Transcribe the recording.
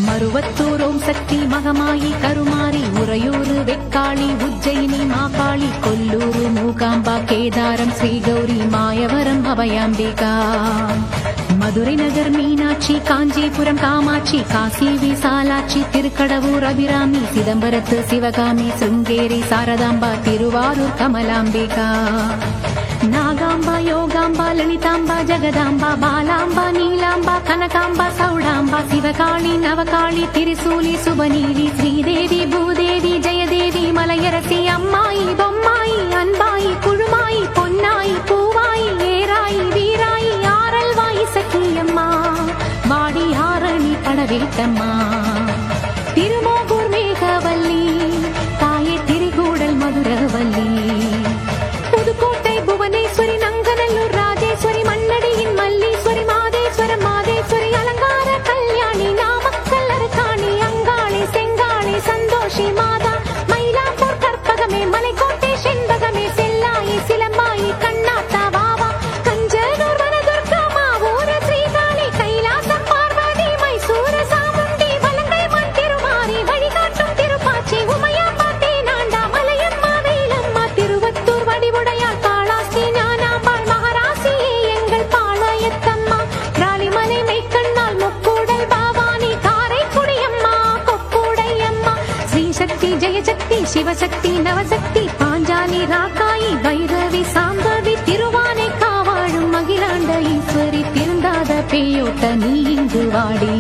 மருவத்தூர் ஓம் சக்தி மகமாயி கருமாரி உறையூர் வெக்காளி உஜ்ஜயினி மாகாளி கொல்லூர் மூகாம்பா கேதாரம் ஸ்ரீகௌரி மாயவரம் அபயாம்பிகா மதுரை நகர் மீனாட்சி காஞ்சிபுரம் காமாட்சி காசி விசாலாட்சி திருக்கடவூர் அபிராமி சிதம்பரத்து சிவகாமி சுங்கேரி சாரதாம்பா திருவாரூர் கமலாம்பிகா நாகாம்பா யோகாம்பா லலிதாம்பா ஜெகதாம்பா பாலாம்பா நீலாம்பா கனகாம்பா சௌடாம்பா சிவகாளி நவகாளி திரிசூலி சுபநீலி ஸ்ரீதேவி பூதேவி ஜெயதேவி மலையரசி அம்மாயி பொம்மாயி அன்பாயி குழுமாயி பொன்னாயி பூவாயி ஏராயி வீராயி ஆரல்வாயி சக்கியம்மா வாடி ஆரணி படவேட்டம்மா திருமோகூர் மேகவல்லி தாயே திரிகூடல் மதுரவல்லி புதுக்கோட்டை புவனேஸ்வரி நங்கநல்லூர் ராஜேஸ்வரி மண்ணடியின் மல்லீஸ்வரி மாதேஸ்வரம் மாதேஸ்வரி அலங்கார கல்யாணி நாமக்கல் அரசாணி அங்காளி செங்காளி சந்தோஷி மாதா மயிலாப்பூர் கற்பகமே மலைக்கோட்டை செண்பகமே செல்லாயி சிலம்பாயி கண்ணாத்தா வாவா கஞ்சனூர் வனதுர்கா மாவூர ஸ்ரீகாளி கைலாசம் பார்வதி மைசூர சாமுண்டி வலங்கை மண் திருமாரி வழிகாட்டும் திருப்பாச்சி உமையாம்பா தேனாண்டா மலையம்மா வேலம்மா திருவத்தூர் வடிவுடையார் காளாஸ்தி ஞானாம்பாள் மகராசியே எங்கள் பாளையத்தம்மா ராலிமலை மெய்க்கண்ணால் முக்கூடல் பாவானி காரைக்குடியம்மா கொக்குடையம்மா ஸ்ரீசக்தி ஜெயசக்தி சிவசக்தி நவசக்தி பாஞ்சாலி ராக்காயி பைரவி சாம்பவி திருவானை காவாழும் அகிலாண்ட ஈஸ்வரி திருந்தாத பேயோட்ட நீ இங்கு வாடி